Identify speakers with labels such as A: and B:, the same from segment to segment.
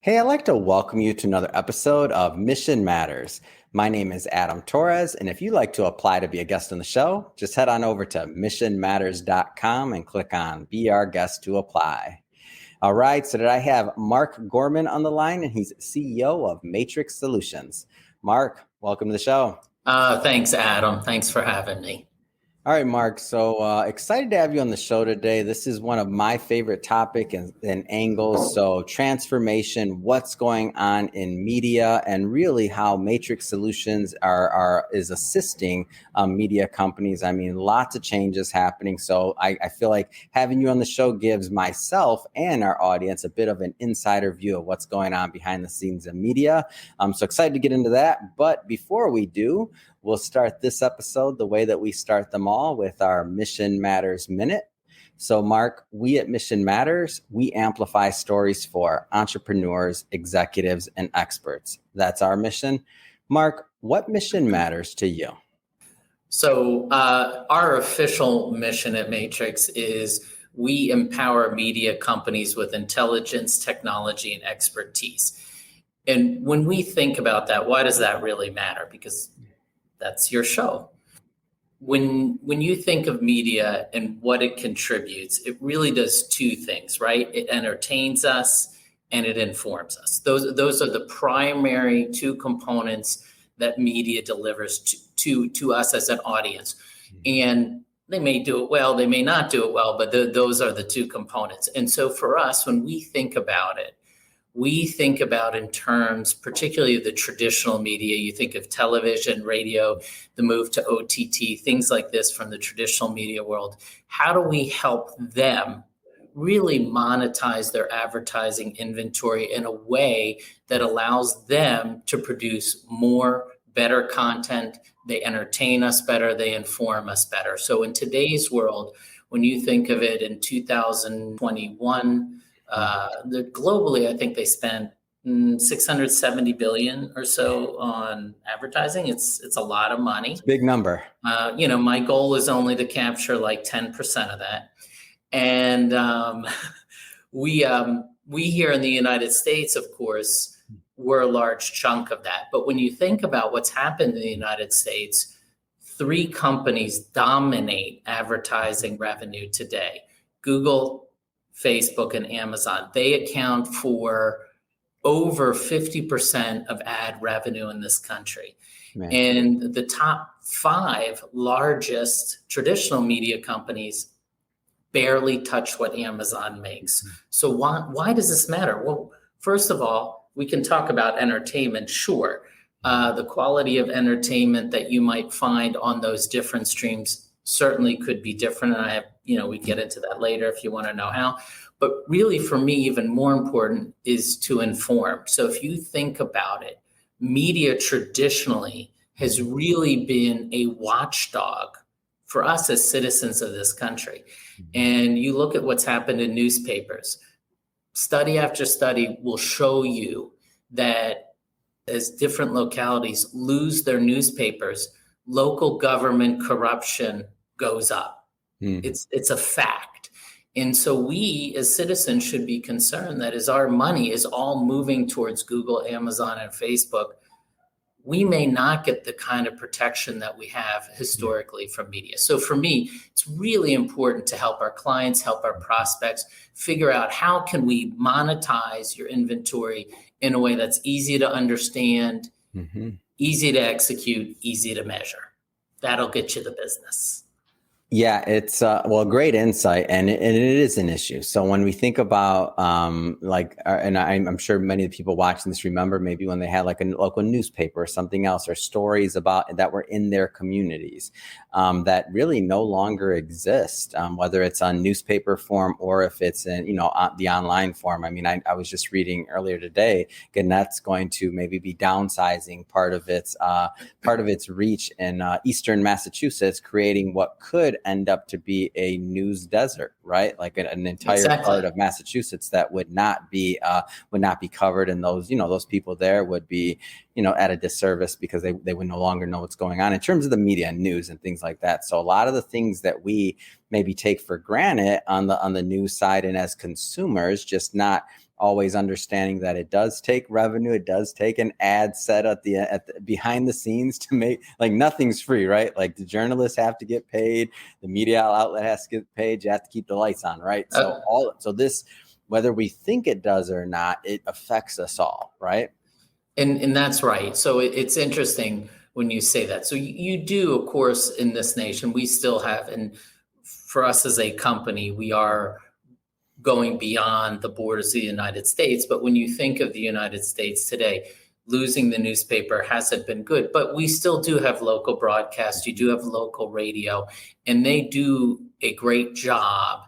A: Hey, I'd like to welcome you to another episode of Mission Matters. My name is Adam Torres, and if you'd like to apply to be a guest on the show, just head on over to missionmatters.com and click on Be Our Guest to apply. All right, so today I have Mark Gorman on the line, and he's CEO of Matrix Solutions. Mark, welcome to the show.
B: Thanks, Adam. Thanks for having me.
A: All right, Mark. So excited to have you on the show today. This is one of my favorite topics and angles. So transformation, what's going on in media, and really how Matrix Solutions is assisting media companies. I mean, lots of changes happening. So I feel like having you on the show gives myself and our audience a bit of an insider view of what's going on behind the scenes in media. I'm so excited to get into that. But before we do, we'll start this episode the way that we start them all, with our Mission Matters Minute. So, Mark, we at Mission Matters, we amplify stories for entrepreneurs, executives, and experts. That's our mission. Mark, what mission matters to you?
B: So our official mission at Matrix is we empower media companies with intelligence, technology, and expertise. And when we think about that, why does that really matter? Because that's your show. When you think of media and what it contributes, it really does two things, right? It entertains us and it informs us. Those are the primary two components that media delivers to us as an audience. And they may do it well, they may not do it well, but those are the two components. And so for us, when we think about it, we think about in terms, particularly of the traditional media. You think of television, radio, the move to OTT, things like this from the traditional media world. How do we help them really monetize their advertising inventory in a way that allows them to produce more, better content? They entertain us better, they inform us better. So in today's world, when you think of it in 2021, globally, I think they spent 670 billion or so on advertising. It's a lot of money.
A: It's a big number.
B: My goal is only to capture like 10% of that. And we here in the United States, of course, we're a large chunk of that. But when you think about what's happened in the United States, 3 companies dominate advertising revenue today: Google, Facebook, and Amazon. They account for over 50% of ad revenue in this country. Man. And the top 5 largest traditional media companies barely touch what Amazon makes. Mm-hmm. So why does this matter? Well, first of all, we can talk about entertainment, sure. The quality of entertainment that you might find on those different streams certainly could be different. And we get into that later if you want to know how. But really, for me, even more important is to inform. So if you think about it, media traditionally has really been a watchdog for us as citizens of this country. And you look at what's happened in newspapers. Study after study will show you that as different localities lose their newspapers, local government corruption goes up. It's a fact. And so we as citizens should be concerned that as our money is all moving towards Google, Amazon, and Facebook, we may not get the kind of protection that we have historically from media. So for me, it's really important to help our clients, help our prospects figure out how can we monetize your inventory in a way that's easy to understand, easy to execute, easy to measure. That'll get you the business.
A: Yeah, it's great insight, and it is an issue. So when we think about and I'm sure many of the people watching this remember maybe when they had like a local newspaper or something else, or stories about that were in their communities that really no longer exist, whether it's on newspaper form or if it's in the online form. I mean, I was just reading earlier today, Gannett's going to maybe be downsizing part of its reach in eastern Massachusetts, creating what could end up to be a news desert, right? Like an entire part of Massachusetts that would not be covered, and those people there would be at a disservice because they would no longer know what's going on in terms of the media and news and things like that. So a lot of the things that we maybe take for granted on the news side and as consumers, just not always understanding that it does take revenue, it does take an ad set at the behind the scenes to make, like, nothing's free, right? Like, the journalists have to get paid, the media outlet has to get paid, you have to keep the lights on, right? So this, whether we think it does or not, it affects us all, right?
B: And that's right. So it's interesting when you say that. So you do, of course, in this nation, we still have, and for us as a company, we are going beyond the borders of the United States. But when you think of the United States today, losing the newspaper hasn't been good, but we still do have local broadcast. You do have local radio, and they do a great job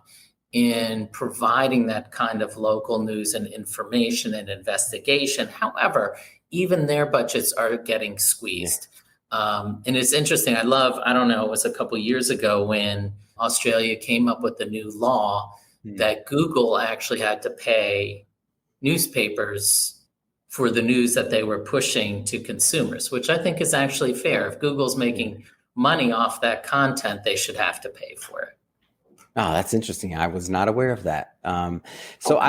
B: in providing that kind of local news and information and investigation. However, even their budgets are getting squeezed. And it's interesting. I don't know, it was a couple of years ago when Australia came up with the new law that Google actually had to pay newspapers for the news that they were pushing to consumers, which I think is actually fair. If Google's making money off that content, they should have to pay for it.
A: Oh, that's interesting. I was not aware of that. So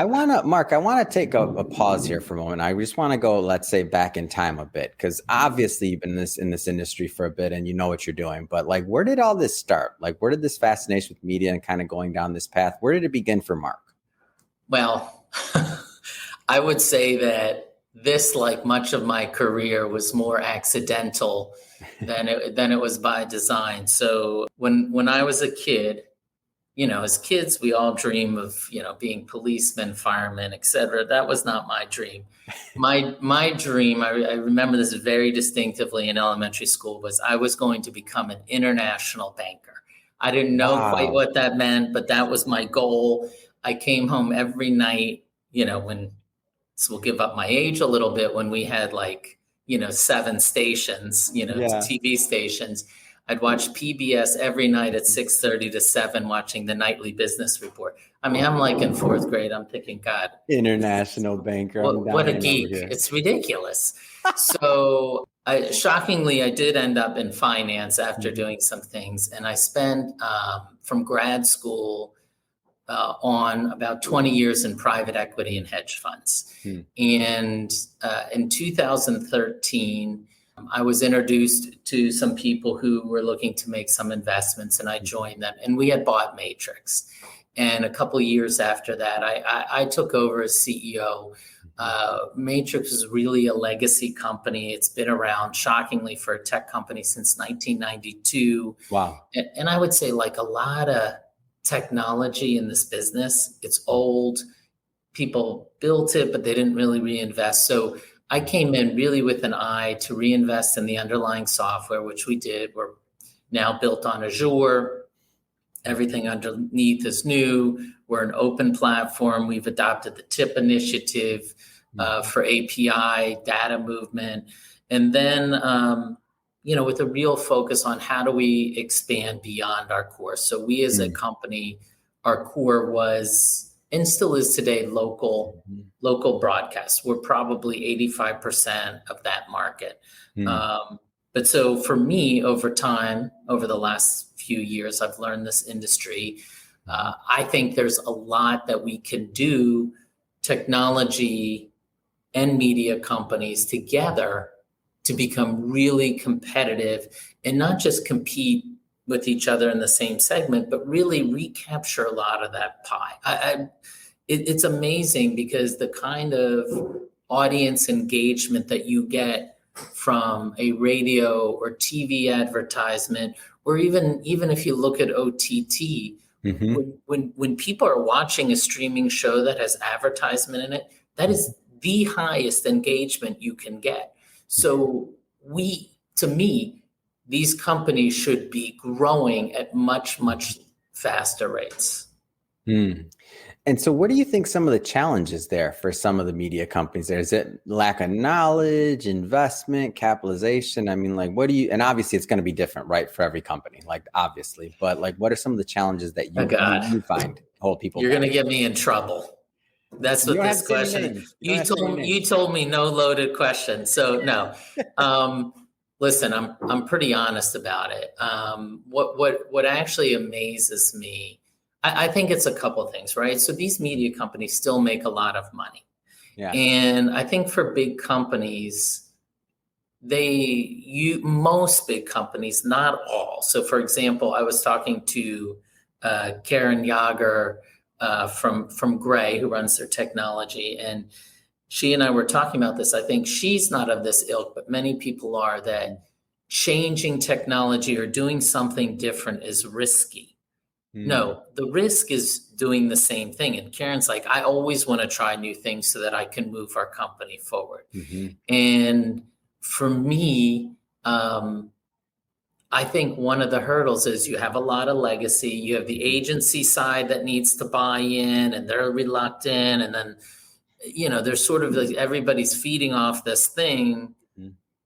A: Mark, I want to take a pause here for a moment. I just want to go, let's say, back in time a bit, because obviously you've been in this industry for a bit and you know what you're doing. But, like, where did all this start? Like, where did this fascination with media and kind of going down this path? Where did it begin for Mark?
B: Well, I would say that this, like much of my career, was more accidental than it was by design. So when I was a kid, as kids, we all dream of, being policemen, firemen, et cetera. That was not my dream. My dream, I remember this very distinctively in elementary school, was I was going to become an international banker. I didn't know quite what that meant, but that was my goal. I came home every night, so we'll give up my age a little bit, when we had 7 stations, TV stations. I'd watch PBS every night at 6:30 to 7, watching the nightly business report. I mean, I'm like in 4th grade. I'm thinking, God,
A: international banker.
B: What a geek. It's ridiculous. So shockingly, I did end up in finance after doing some things. And I spent from grad school on about 20 years in private equity and hedge funds. And in 2013, I was introduced to some people who were looking to make some investments, and I joined them. And we had bought Matrix. And a couple of years after that, I took over as CEO. Matrix is really a legacy company. It's been around, shockingly, for a tech company since 1992.
A: Wow.
B: And I would say, like a lot of technology in this business, it's old. People built it, but they didn't really reinvest. So I came in really with an eye to reinvest in the underlying software, which we did. We're now built on Azure. Everything underneath is new. We're an open platform. We've adopted the TIP initiative for API, data movement. And then, with a real focus on how do we expand beyond our core. So we as a company, our core was, and still is today, local broadcast. We're probably 85% of that market. But so for me, over time, over the last few years, I've learned this industry. I think there's a lot that we can do, technology and media companies together, to become really competitive and not just compete with each other in the same segment, but really recapture a lot of that pie. It's amazing because the kind of audience engagement that you get from a radio or TV advertisement, or even if you look at OTT, when people are watching a streaming show that has advertisement in it, that is the highest engagement you can get. So to me, these companies should be growing at much, much faster rates.
A: And so what do you think some of the challenges there for some of the media companies there? Is it lack of knowledge, investment, capitalization? I mean, and obviously it's going to be different, right, for every company, obviously, but what are some of the challenges that you find hold people
B: You're
A: back?
B: going to get me in trouble. That's what this question, you told me no loaded question. So no, listen, I'm pretty honest about it. What actually amazes me, I think it's a couple of things, right? So these media companies still make a lot of money.
A: Yeah.
B: And I think for big companies, most big companies, not all. So for example, I was talking to Karen Yager from Gray, who runs their technology, and she and I were talking about this. I think she's not of this ilk, but many people are, that changing technology or doing something different is risky. No, the risk is doing the same thing. And Karen's like, I always want to try new things so that I can move our company forward.
A: Mm-hmm.
B: And for me, I think one of the hurdles is you have a lot of legacy. You have the agency side that needs to buy in, and they're reluctant. And then, there's sort of like everybody's feeding off this thing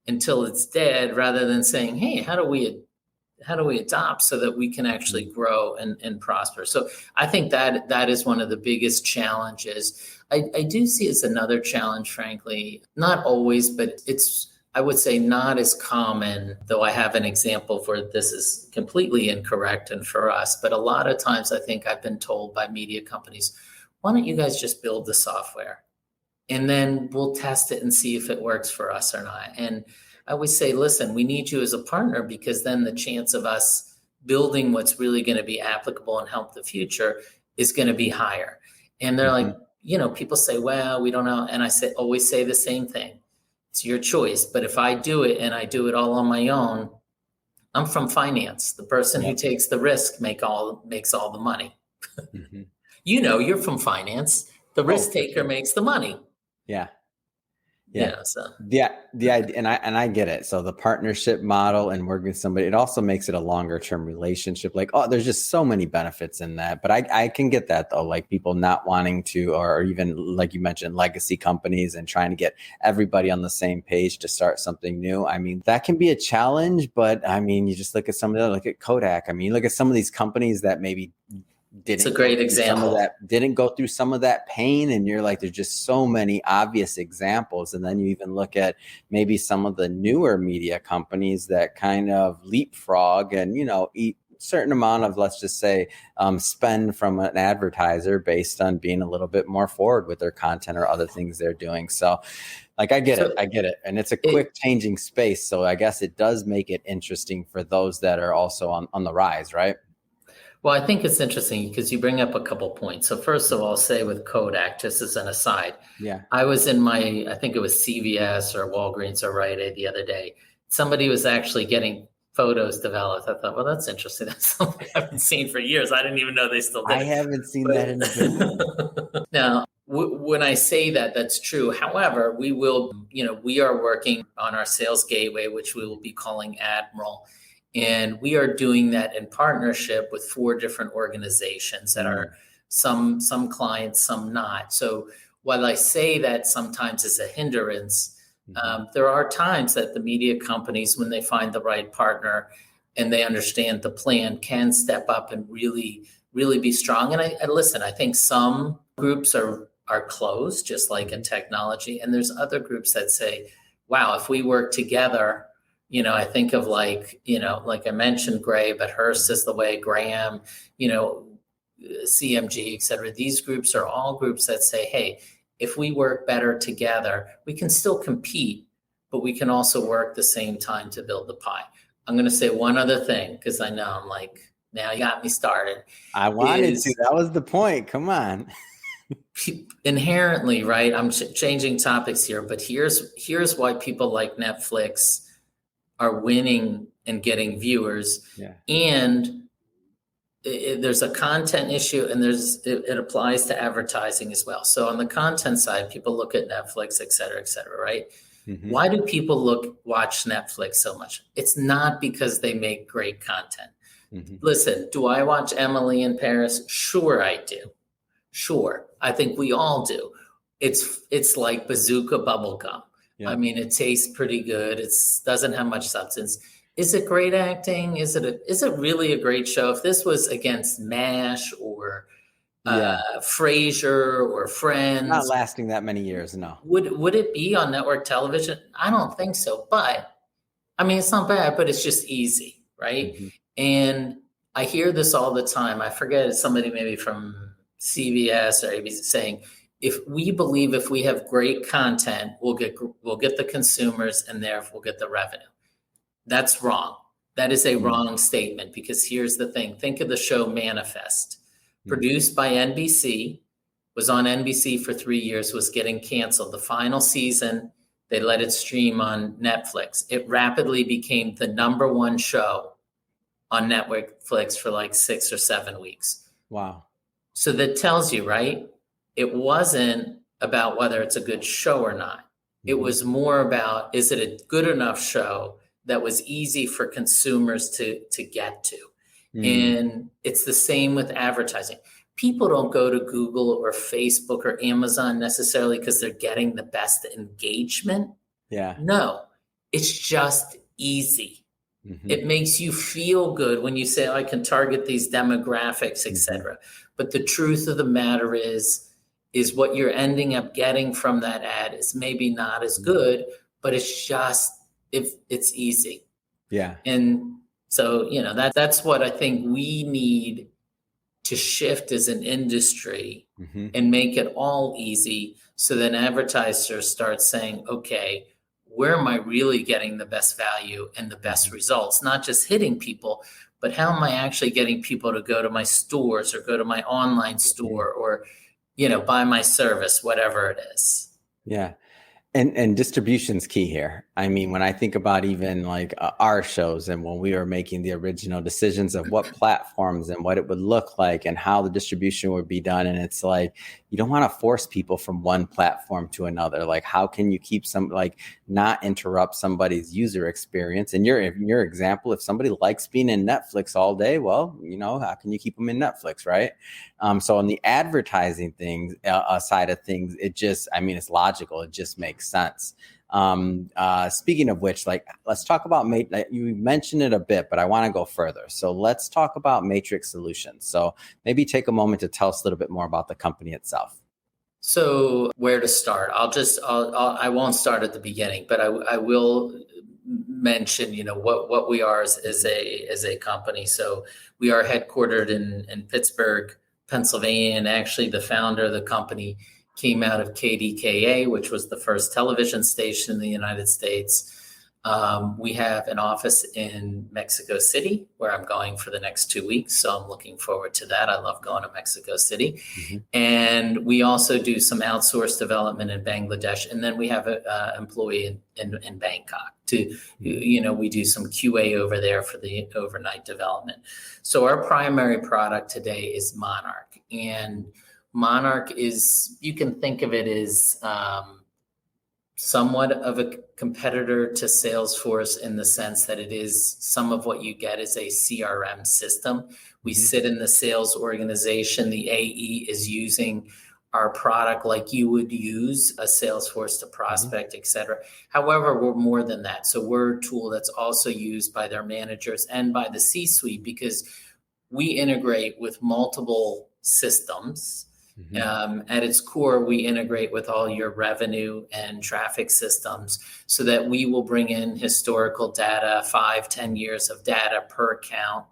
B: until it's dead, rather than saying, hey, how do we adopt so that we can actually grow and prosper? So I think that is one of the biggest challenges. I do see as another challenge, frankly, not always, but it's, I would say, not as common, though I have an example where this is completely incorrect and for us. But a lot of times I think I've been told by media companies, why don't you guys just build the software and then we'll test it and see if it works for us or not? And I always say, listen, we need you as a partner, because then the chance of us building what's really going to be applicable and help the future is going to be higher. And they're like, people say, well, we don't know. And I always say the same thing. It's your choice. But if I do it and I do it all on my own, I'm from finance. The person who takes the risk makes all the money. You're from finance. The risk taker makes the money.
A: Yeah.
B: So
A: the idea, and I get it. So the partnership model and working with somebody, it also makes it a longer term relationship. Like, there's just so many benefits in that. But I can get that though, like people not wanting to, or even like you mentioned, legacy companies and trying to get everybody on the same page to start something new. I mean, that can be a challenge, but I mean, you just look at look at Kodak. I mean, look at some of these companies that maybe
B: it's a great example.
A: Didn't go through some of that pain, and you're like, there's just so many obvious examples. And then you even look at maybe some of the newer media companies that kind of leapfrog and eat a certain amount of, let's just say, spend from an advertiser based on being a little bit more forward with their content or other things they're doing. So I get it. And it's a quick changing space. So I guess it does make it interesting for those that are also on the rise, right?
B: Well, I think it's interesting because you bring up a couple points. So first of all, say with Kodak, just as an aside, I was in I think it was CVS or Walgreens or Rite Aid the other day. Somebody was actually getting photos developed. I thought, well, that's interesting. That's something I haven't seen for years. I didn't even know they still did.
A: I haven't seen that in a bit.
B: Now, when I say that, that's true. However, we are working on our sales gateway, which we will be calling Admiral. And we are doing that in partnership with 4 different organizations that are some clients, some not. So while I say that sometimes is a hindrance, there are times that the media companies, when they find the right partner and they understand the plan, can step up and really, really be strong. And I think some groups are closed, just like in technology. And there's other groups that say, wow, if we work together, I think of like I mentioned Gray, but Hearst is the way, Graham, CMG, et cetera. These groups are all groups that say, hey, if we work better together, we can still compete, but we can also work at the same time to build the pie. I'm going to say one other thing, because I know I'm like, now you got me started.
A: I wanted to. That was the point. Come on.
B: Inherently, right? I'm changing topics here, but here's why people like Netflix are winning and getting viewers. And there's a content issue, and it applies to advertising as well. So on the content side, people look at Netflix, et cetera, right? Why do people watch Netflix so much? It's not because they make great content. Listen, do I watch Emily in Paris? Sure, I do. Sure, I think we all do. It's like bazooka bubble gum. I mean, it tastes pretty good. It doesn't have much substance. Is it great acting? Is it really a great show? If this was against MASH or Frasier or Friends,
A: not lasting that many years, no.
B: Would it be on network television? I don't think so. But I mean, it's not bad, but it's just easy, right? And I hear this all the time. I forget, somebody maybe from CBS or ABC saying, if we believe if we have great content, we'll get the consumers and therefore we'll get the revenue. That's wrong. That is a wrong statement, because here's the thing. Think of the show Manifest, produced by NBC, was on NBC for 3 years, was getting canceled. The final season, they let it stream on Netflix. It rapidly became the number one show on Netflix for like 6 or 7 weeks.
A: Wow.
B: So that tells you, right? It wasn't about whether it's a good show or not. It was more about, is it a good enough show that was easy for consumers to get to? And it's the same with advertising. People don't go to Google or Facebook or Amazon necessarily because they're getting the best engagement.
A: Yeah.
B: No, it's just easy. It makes you feel good when you say, oh, I can target these demographics, et cetera. But the truth of the matter is what you're ending up getting from that ad is maybe not as good, but it's just, if it's easy.
A: Yeah.
B: And so, that's what I think we need to shift as an industry and make it all easy. So then advertisers start saying, okay, where am I really getting the best value and the best results? Not just hitting people, but how am I actually getting people to go to my stores or go to my online store or, buy my service, whatever it is.
A: Yeah. And distribution's key here. I mean, when I think about even like our shows and when we were making the original decisions of what platforms and what it would look like and how the distribution would be done. And it's like, you don't want to force people from one platform to another. Like, how can you keep not interrupt somebody's user experience? And in your example, if somebody likes being in Netflix all day, well, how can you keep them in Netflix, right? So on the advertising side of things, it's logical. It just makes sense. Speaking of which, let's talk about, you mentioned it a bit, but I want to go further. So let's talk about Matrix Solutions. So maybe take a moment to tell us a little bit more about the company itself.
B: So where to start? I won't start at the beginning, but I will mention, what we are as a company. So we are headquartered in Pittsburgh, Pennsylvania, and actually the founder of the company came out of KDKA, which was the first television station in the United States. We have an office in Mexico City where I'm going for the next 2 weeks. So I'm looking forward to that. I love going to Mexico City. And we also do some outsourced development in Bangladesh. And then we have an employee in Bangkok we do some QA over there for the overnight development. So our primary product today is Monarch. And Monarch you can think of it as somewhat of a competitor to Salesforce in the sense that it is some of what you get is a CRM system. We sit in the sales organization. The AE is using our product like you would use a Salesforce to prospect, et cetera. However, we're more than that. So we're a tool that's also used by their managers and by the C-suite because we integrate with multiple systems. At its core, we integrate with all your revenue and traffic systems so that we will bring in historical data, 5-10 years of data per account.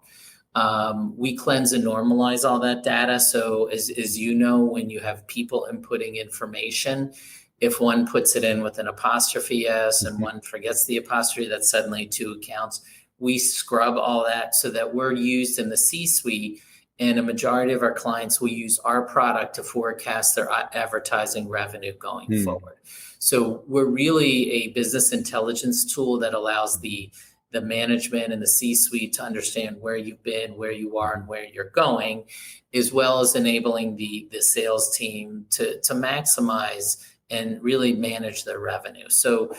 B: We cleanse and normalize all that data. So as you know, when you have people inputting information, if one puts it in with an apostrophe S and one forgets the apostrophe, that's suddenly 2 accounts. We scrub all that so that we're used in the C-suite. And a majority of our clients will use our product to forecast their advertising revenue going forward. So we're really a business intelligence tool that allows the management and the C-suite to understand where you've been, where you are, and where you're going, as well as enabling the sales team to maximize and really manage their revenue. So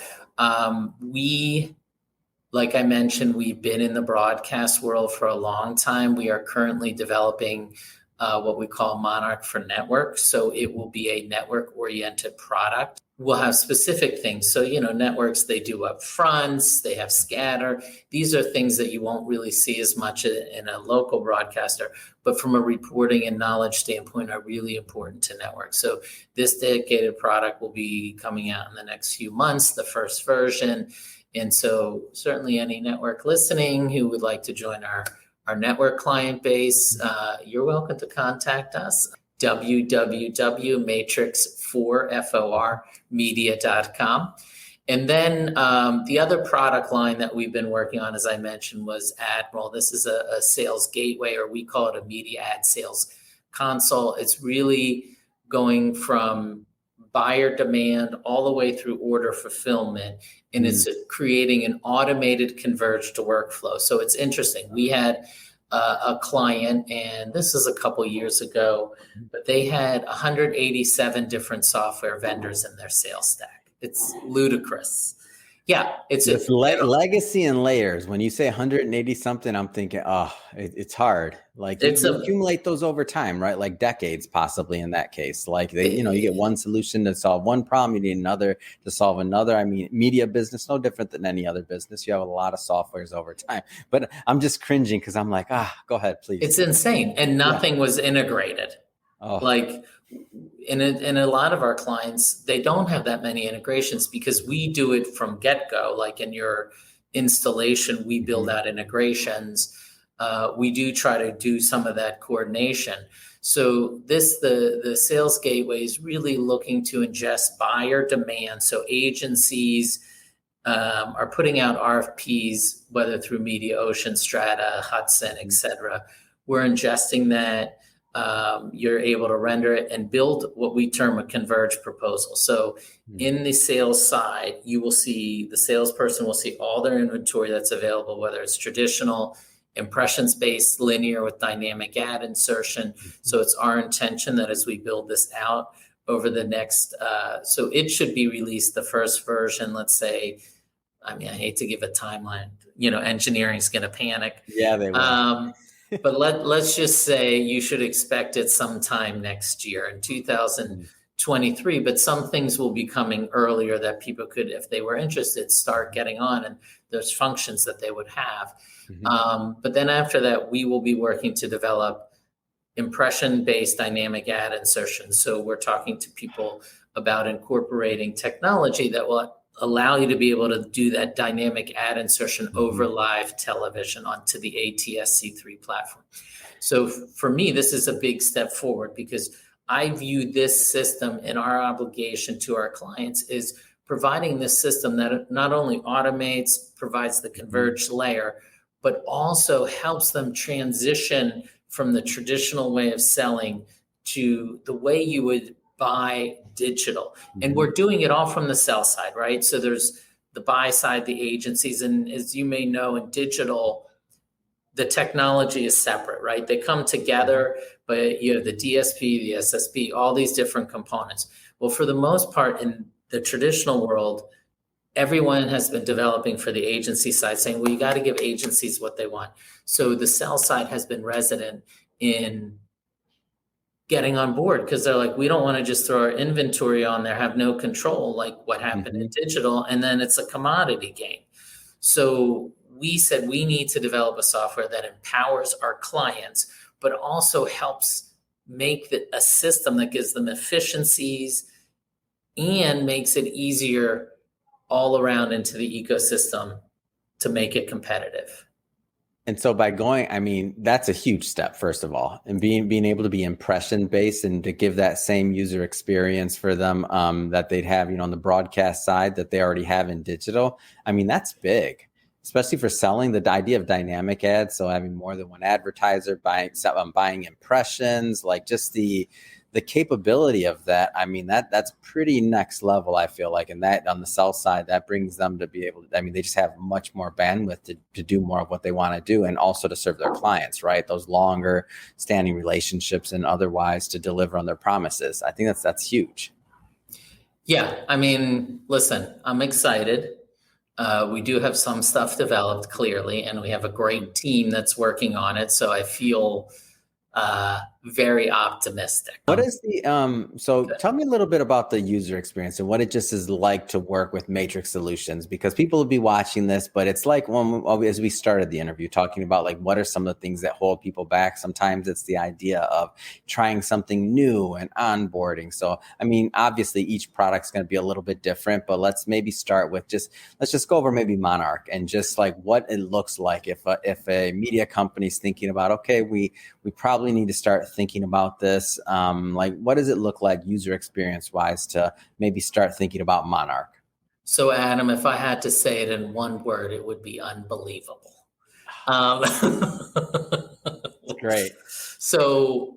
B: like I mentioned, we've been in the broadcast world for a long time. We are currently developing what we call Monarch for Network. So it will be a network-oriented product. We'll have specific things. So, networks, they do upfronts, they have scatter. These are things that you won't really see as much in a local broadcaster, but from a reporting and knowledge standpoint are really important to networks. So this dedicated product will be coming out in the next few months, the first version. And so certainly any network listening who would like to join our network client base, you're welcome to contact us. www.matrix4media.com. And then the other product line that we've been working on, as I mentioned, was Admiral. This is a sales gateway, or we call it a media ad sales console. It's really going from buyer demand all the way through order fulfillment, and it's creating an automated converged workflow. So it's interesting. We had a client, and this is a couple years ago, but they had 187 different software vendors in their sales stack. It's ludicrous. Yeah, it's
A: legacy and layers. When you say 180 something, I'm thinking, it's hard. Like you accumulate those over time, right? Like decades, possibly in that case. Like you get one solution to solve one problem, you need another to solve another. I mean, media business, no different than any other business. You have a lot of softwares over time. But I'm just cringing because I'm like, go ahead, please.
B: It's insane, and nothing was integrated. Like in a lot of our clients, they don't have that many integrations because we do it from get-go. Like in your installation, we build out integrations. We do try to do some of that coordination. So the sales gateway is really looking to ingest buyer demand. So agencies are putting out RFPs, whether through MediaOcean, Strata, Hudson, et cetera. We're ingesting that. You're able to render it and build what we term a converged proposal. So in the sales side, the salesperson will see all their inventory that's available, whether it's traditional, impressions-based, linear with dynamic ad insertion. So it's our intention that as we build this out over the next, so it should be released, the first version, let's say, I hate to give a timeline, engineering's going to panic.
A: Yeah, they will.
B: But let's just say you should expect it sometime next year in 2023. But some things will be coming earlier that people could, if they were interested, start getting on. And there's functions that they would have. But then after that, we will be working to develop impression-based dynamic ad insertion. So we're talking to people about incorporating technology that will allow you to be able to do that dynamic ad insertion over live television onto the ATSC3 platform. So for me, this is a big step forward because I view this system and our obligation to our clients is providing this system that not only automates, provides the converged layer, but also helps them transition from the traditional way of selling to the way you would buy digital. And we're doing it all from the sell side, right? So there's the buy side, the agencies, and as you may know, in digital, the technology is separate, right? They come together, but you have the DSP, the SSP, all these different components. Well, for the most part, in the traditional world, everyone has been developing for the agency side, saying, well, you got to give agencies what they want. So the sell side has been resident in getting on board because they're like, we don't want to just throw our inventory on there, have no control, like what happened in digital, and then it's a commodity game. So we said we need to develop a software that empowers our clients, but also helps make a system that gives them efficiencies and makes it easier all around into the ecosystem to make it competitive.
A: And so by going, that's a huge step, first of all, and being able to be impression based and to give that same user experience for them that they'd have, on the broadcast side that they already have in digital. That's big, especially for selling. The idea of dynamic ads, so having more than one advertiser buying impressions, like just the capability of that. That's pretty next level, I feel like. And that on the sell side, that brings them to be able to, they just have much more bandwidth to do more of what they want to do and also to serve their clients, right? Those longer standing relationships and otherwise to deliver on their promises. I think that's huge.
B: Yeah. Listen, I'm excited. We do have some stuff developed clearly, and we have a great team that's working on it. So I feel very optimistic.
A: What is tell me a little bit about the user experience and what it just is like to work with Matrix Solutions, because people will be watching this, but it's like as we started the interview talking about like, what are some of the things that hold people back? Sometimes it's the idea of trying something new and onboarding. So, obviously each product's going to be a little bit different, but let's maybe start with let's just go over maybe Monarch and just like what it looks like if a media company's thinking about, okay, we probably need to start thinking about this? Like, what does it look like user experience wise to maybe start thinking about Monarch?
B: So, Adam, if I had to say it in one word, it would be unbelievable. Um,
A: Great.
B: So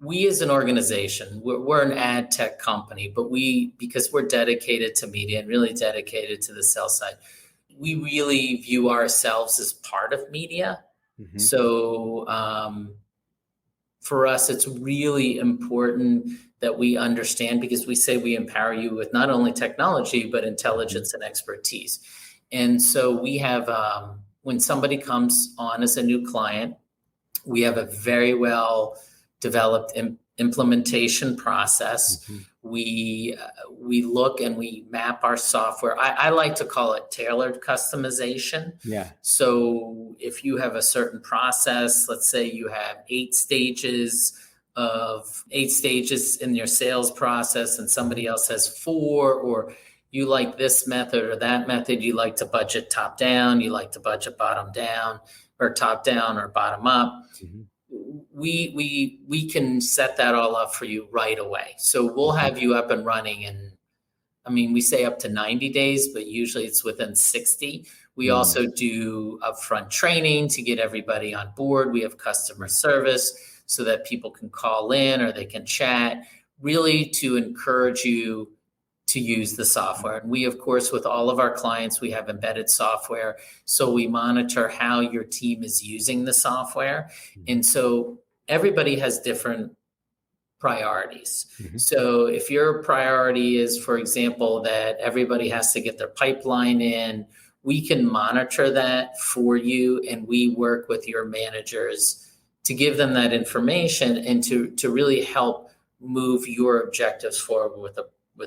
B: we as an organization, we're an ad tech company, but because we're dedicated to media and really dedicated to the sales side, we really view ourselves as part of media.
A: Mm-hmm.
B: So for us, it's really important that we understand, because we say we empower you with not only technology, but intelligence and expertise. And so we have, when somebody comes on as a new client, we have a very well developed implementation process.
A: Mm-hmm.
B: We look and we map our software. I like to call it tailored customization.
A: Yeah.
B: So if you have a certain process, let's say you have 8 stages in your sales process, and somebody else has 4, or you like this method or that method, you like to budget top down, you like to budget bottom down, or top down or bottom up.
A: Mm-hmm.
B: We can set that all up for you right away. So we'll have you up and running in, I mean, we say up to 90 days, but usually it's within 60. We also do upfront training to get everybody on board. We have customer service so that people can call in or they can chat, really to encourage you to use the software. And we, of course, with all of our clients, we have embedded software. So we monitor how your team is using the software. And so everybody has different priorities. Mm-hmm. So if your priority is, for example, that everybody has to get their pipeline in, we can monitor that for you, and we work with your managers to give them that information and to really help move your objectives forward with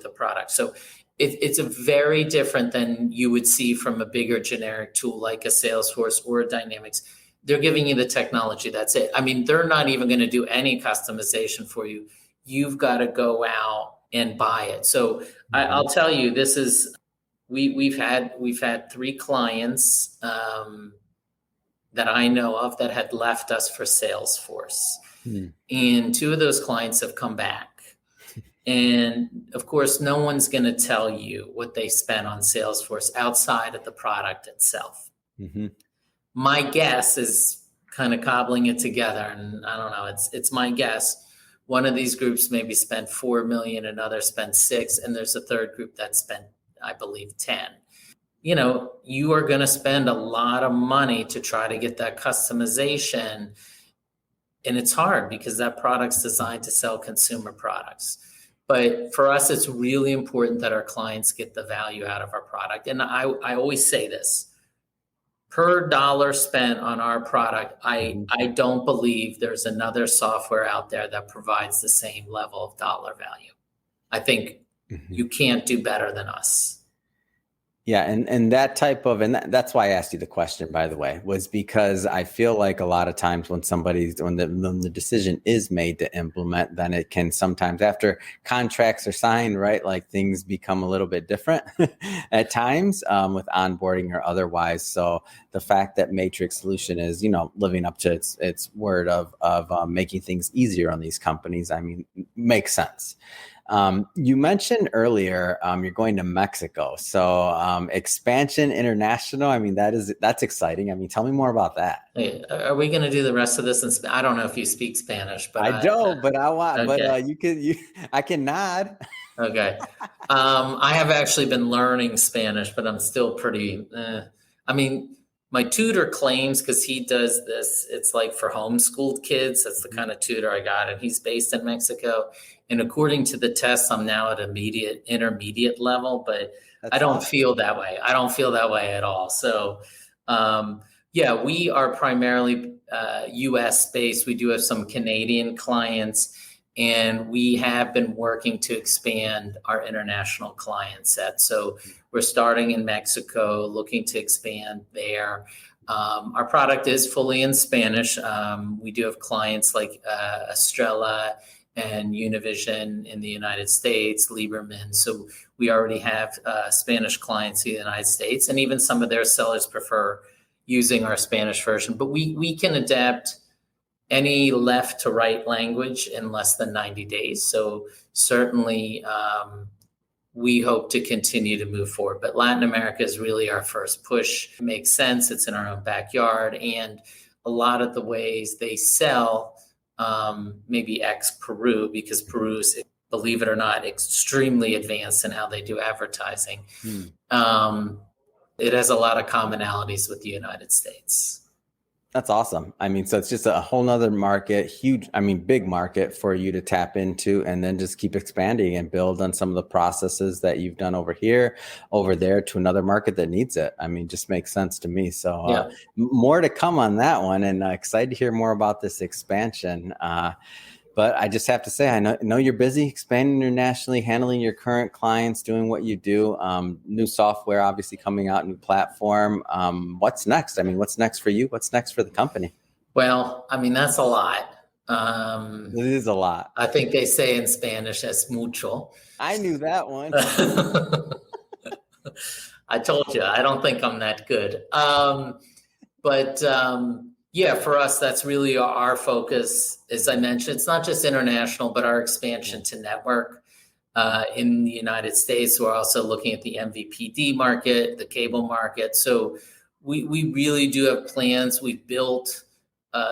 B: a product. So it's a very different than you would see from a bigger generic tool like a Salesforce or a Dynamics. They're giving you the technology. That's it. I mean, they're not even going to do any customization for you. You've got to go out and buy it. So I'll tell you, this is, we've had 3 clients that I know of that had left us for Salesforce. And 2 of those clients have come back. And of course, no one's going to tell you what they spent on Salesforce outside of the product itself. Mm-hmm. My guess is kind of cobbling it together, and I don't know, it's my guess. One of these groups maybe spent $4 million, another spent $6 million, and there's a third group that spent, I believe, $10 million. You know, you are going to spend a lot of money to try to get that customization, and it's hard because that product's designed to sell consumer products. But for us, it's really important that our clients get the value out of our product. And I always say this, per dollar spent on our product, I don't believe there's another software out there that provides the same level of dollar value. I think you can't do better than us.
A: Yeah. And that type of, and that's why I asked you the question, by the way, was because I feel like a lot of times when the decision is made to implement, then it can sometimes, after contracts are signed, right, like things become a little bit different at times with onboarding or otherwise. So the fact that Matrix Solution is, living up to its word of making things easier on these companies, I mean, makes sense. You mentioned earlier you're going to Mexico. So expansion international, I mean, that's exciting. I mean, tell me more about that.
B: Hey, are we going to do the rest of this in I don't know if you speak Spanish, but
A: I don't, but I want,
B: okay.
A: But I can nod.
B: Okay. I have actually been learning Spanish, but I'm still pretty, I mean, my tutor claims, because he does this, it's like for homeschooled kids. That's the kind of tutor I got. And he's based in Mexico. And according to the tests, I'm now at intermediate level, but I don't feel that way. I don't feel that way at all. So, we are primarily US based. We do have some Canadian clients, and we have been working to expand our international client set. So we're starting in Mexico, looking to expand there. Our product is fully in Spanish. We do have clients like Estrella and Univision in the United States, Lieberman. So we already have Spanish clients in the United States, and even some of their sellers prefer using our Spanish version. But we can adapt any left to right language in less than 90 days. So certainly we hope to continue to move forward. But Latin America is really our first push. It makes sense. It's in our own backyard. And a lot of the ways they sell, maybe Peru, because Peru is, believe it or not, extremely advanced in how they do advertising. It has a lot of commonalities with the United States.
A: That's awesome. I mean, so it's just a whole nother market, huge, I mean, big market for you to tap into, and then just keep expanding and build on some of the processes that you've done over here, over there, to another market that needs it. I mean, just makes sense to me. So more to come on that one, and excited to hear more about this expansion. But I just have to say, I know you're busy expanding internationally, handling your current clients, doing what you do. New software, obviously coming out, new platform. What's next? I mean, what's next for you? What's next for the company?
B: Well, I mean, that's a lot.
A: It is a lot.
B: I think they say in Spanish, es mucho.
A: I knew that one.
B: I told you, I don't think I'm that good. Yeah, for us, that's really our focus. As I mentioned, it's not just international, but our expansion to network in the United States. We're also looking at the MVPD market, the cable market. So we really do have plans. We've built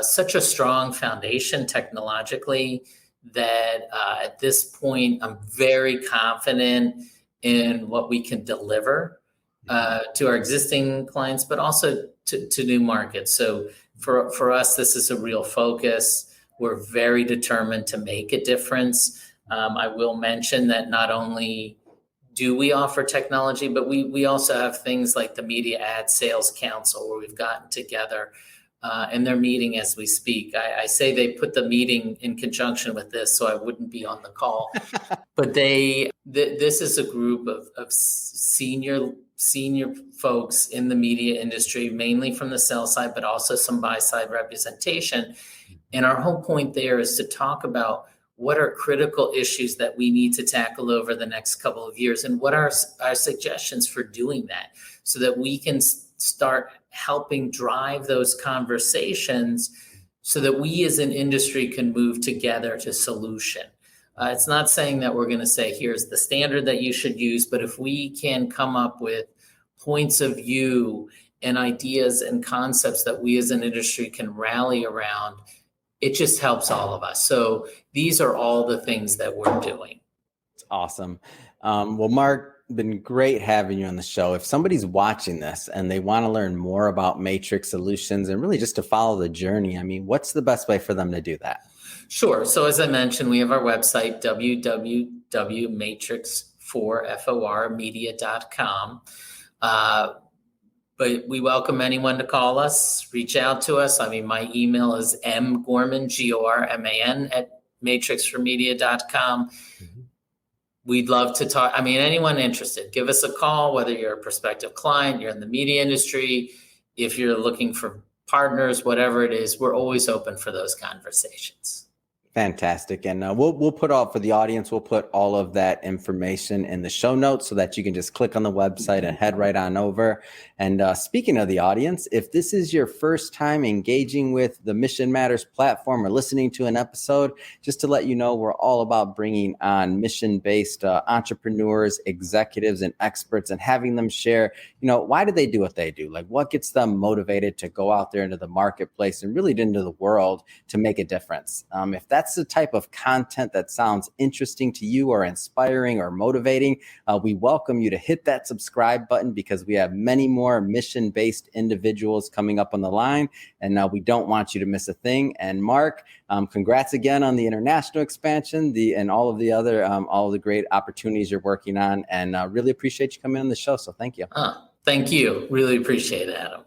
B: such a strong foundation technologically that at this point, I'm very confident in what we can deliver to our existing clients, but also to new markets. So for us, this is a real focus. We're very determined to make a difference. I will mention that not only do we offer technology, but we also have things like the Media Ad Sales Council, where we've gotten together and they're meeting as we speak. I say they put the meeting in conjunction with this, so I wouldn't be on the call. But this is a group of senior folks in the media industry, mainly from the sell side, but also some buy side representation. And our whole point there is to talk about what are critical issues that we need to tackle over the next couple of years, and what are our suggestions for doing that, so that we can start helping drive those conversations, so that we as an industry can move together to solution. It's not saying that we're going to say, here's the standard that you should use, but if we can come up with points of view and ideas and concepts that we as an industry can rally around, it just helps all of us. So these are all the things that we're doing.
A: It's awesome. Well, Mark, been great having you on the show. If somebody's watching this and they want to learn more about Matrix Solutions and really just to follow the journey, I mean, what's the best way for them to do that?
B: Sure. So as I mentioned, we have our website, www.matrix4media.com. But we welcome anyone to call us, reach out to us. I mean, my email is mgorman, Gorman, @matrix4media.com. We'd love to talk. I mean, anyone interested, give us a call, whether you're a prospective client, you're in the media industry, if you're looking for partners, whatever it is, we're always open for those conversations.
A: Fantastic. And we'll put all, for the audience, we'll put all of that information in the show notes so that you can just click on the website and head right on over. And speaking of the audience, if this is your first time engaging with the Mission Matters platform or listening to an episode, just to let you know, we're all about bringing on mission-based entrepreneurs, executives, and experts, and having them share, why do they do what they do? Like, what gets them motivated to go out there into the marketplace and really into the world to make a difference? If that's the type of content that sounds interesting to you or inspiring or motivating, we welcome you to hit that subscribe button, because we have many more mission-based individuals coming up on the line, and we don't want you to miss a thing. And Mark, congrats again on the international expansion, and all of the other, all of the great opportunities you're working on, and really appreciate you coming on the show. So thank you.
B: Thank you. Really appreciate it, Adam.